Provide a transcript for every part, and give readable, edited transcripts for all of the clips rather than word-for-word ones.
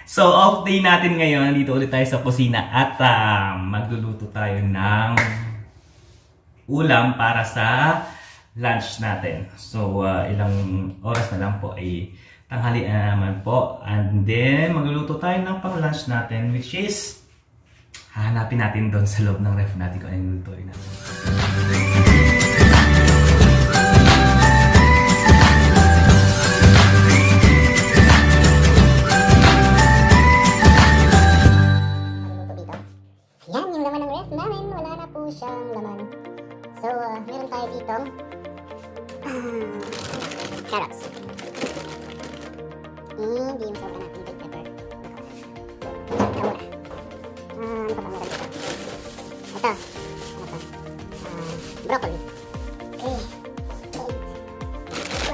So, off day natin ngayon. Nandito ulit tayo sa kusina at magluluto tayo ng ulam para sa lunch natin. So, ilang oras na lang po ay tanghali na naman po. And then, magluluto tayo ng pang-lunch natin, which is hahanapin natin doon sa loob ng ref natin kung anong lutuin natin. Yan, yung laman ng ref namin, wala na po siyang laman. So, meron tayo ditong carrots. Hindi yung sobra natin big pepper. Ito muna. Ano pa ba meron dito? Ito. Ano to? Brocolli. Okay.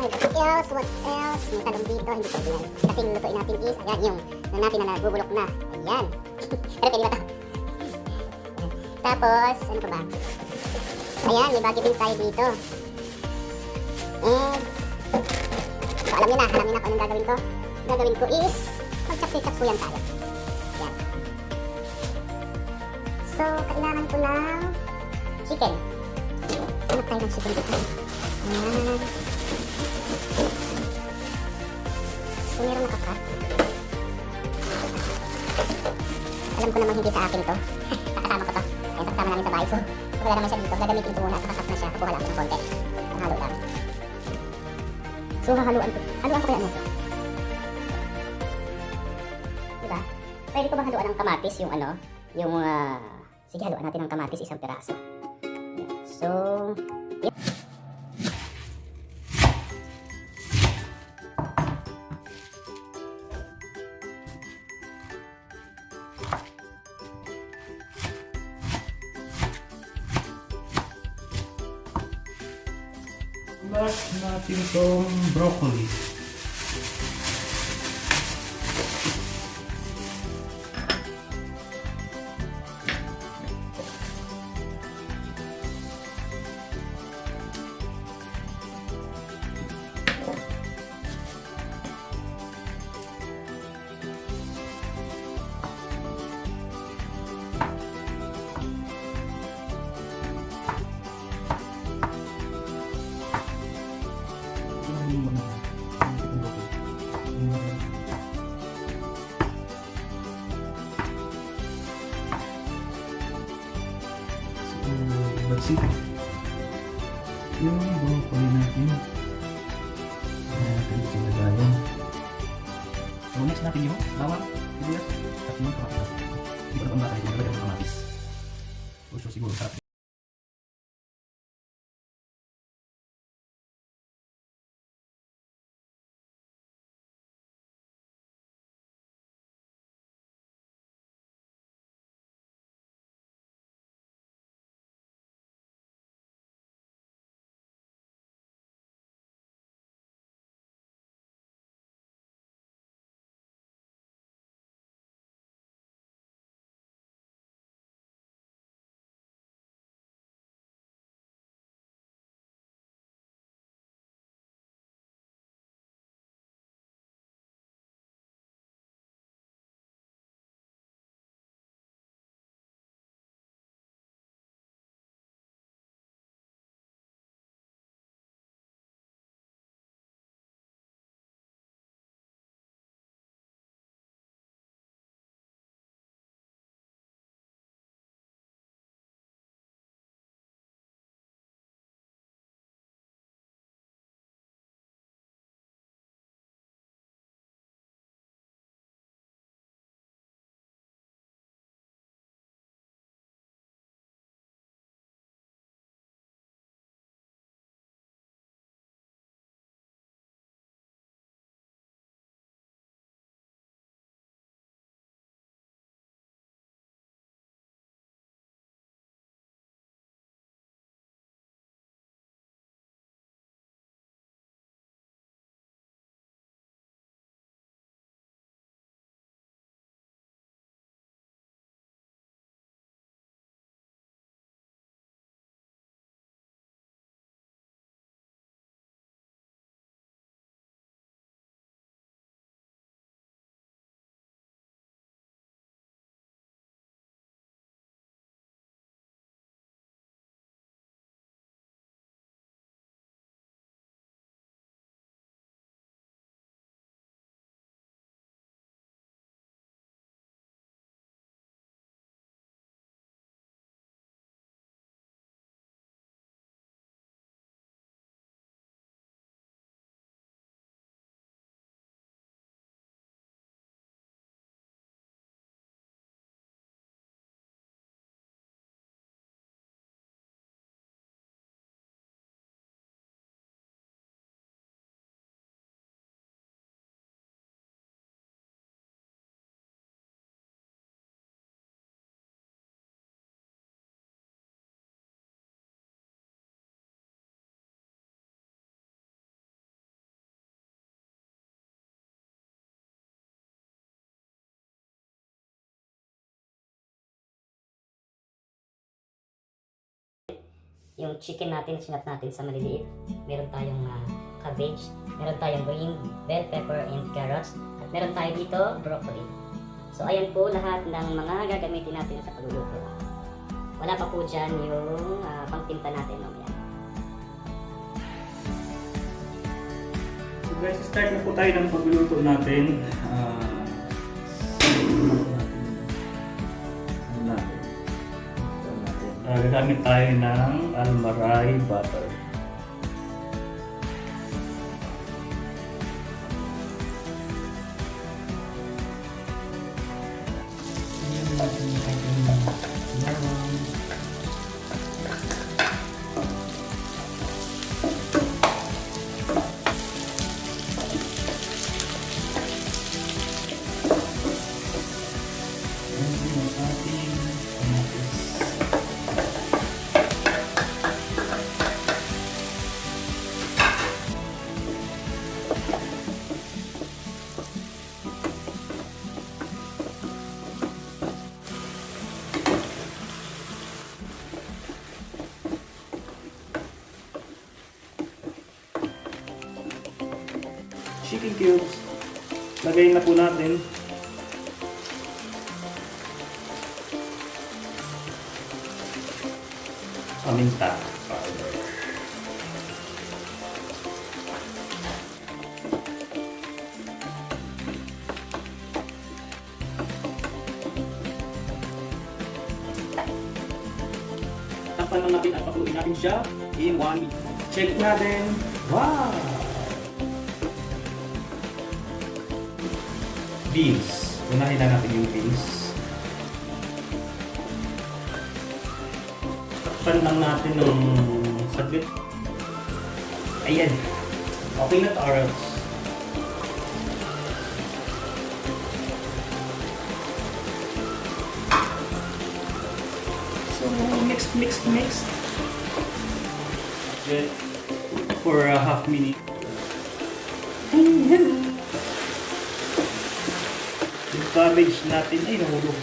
What else? What else? May talong dito, hindi ko bilang. Kasi yung lutuin natin is, ayan, yung natin na nabubulok na. Ayan. Pero pwede ba ito? Tapos, ano pa ba? Ayan, may bagyo beans tayo dito. And, so alam niyo na kung anong gagawin ko. Ang gagawin ko is, mag-chopsuyan tayo. Ayan. So, kailangan ko ng chicken. Hanap tayo ng chicken dito. Ayan. So, meron nakakat. Alam ko namang hindi sa akin to. Kasama ko to. Ayan, kasama namin sa bahay. So, wala naman siya dito. Gagamitin ko muna at nakakat na siya. Kukuha lang ako ng konti. Halo lang. So, hahaluan ko. Haluan ko kaya ano? Diba? Pwede ko bang haluan ng kamatis yung ano? Yung, sige, haluan natin ng kamatis isang piraso. So, yeah. Last natin itong brocolli. Bagsik yung broccoli natin. Natin sa lagayan. So next natin yung bawang, sibuyas at yung kamatis. Hindi ko na pang batay, maglagay ng kamatis. So siguro sarap. yung chicken natin, sinap natin sa maliliit. Meron tayong cabbage, meron tayong green bell pepper and carrots, at meron tayo dito brocolli. So ayan po lahat ng mga gagamitin natin sa pagluluto. Wala pa po dyan yung pangtinta natin mamaya. So guys, start na po tayo ng pagluluto natin. Gagamit tayo ng almaray butter. Chicken cubes. Lagay na po natin. Paminta powder. Tapan lang natin at pakuluin natin siya in 1 minute. Check natin. Wow! Beans. Unahin na natin yung beans. Takpan lang natin ng saglit. Ayan. Okay na carrots. So, mix. For a half minute. Ayan. Yung cabbage natin ay nahulog.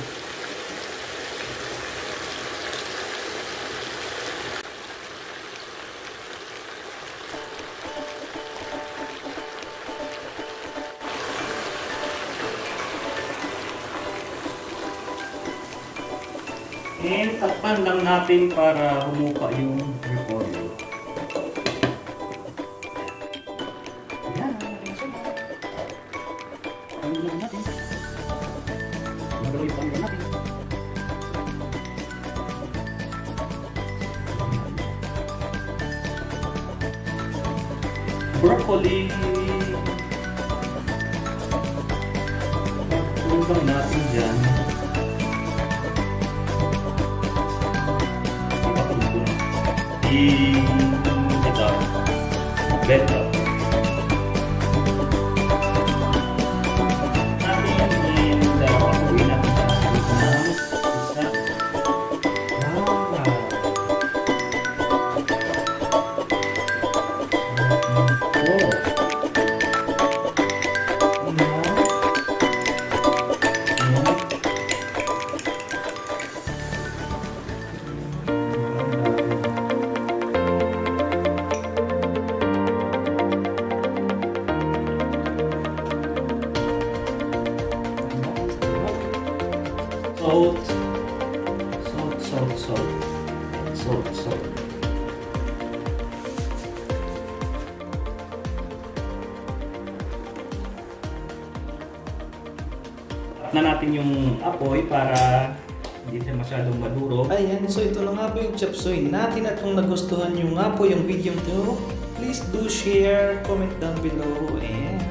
And takpan lang natin para humupa yung repolyo. Ayan, natin siya. Pangulog natin. Magawin pang natin. Brocolli. Pagkulong natin dyan. Ito. Beto. Salt. Na natin yung apoy para hindi siya masyadong maduro. Ayan, so ito na nga po yung chopsuey natin, at kung nagustuhan nyo nga po yung video to, please do share, comment down below, and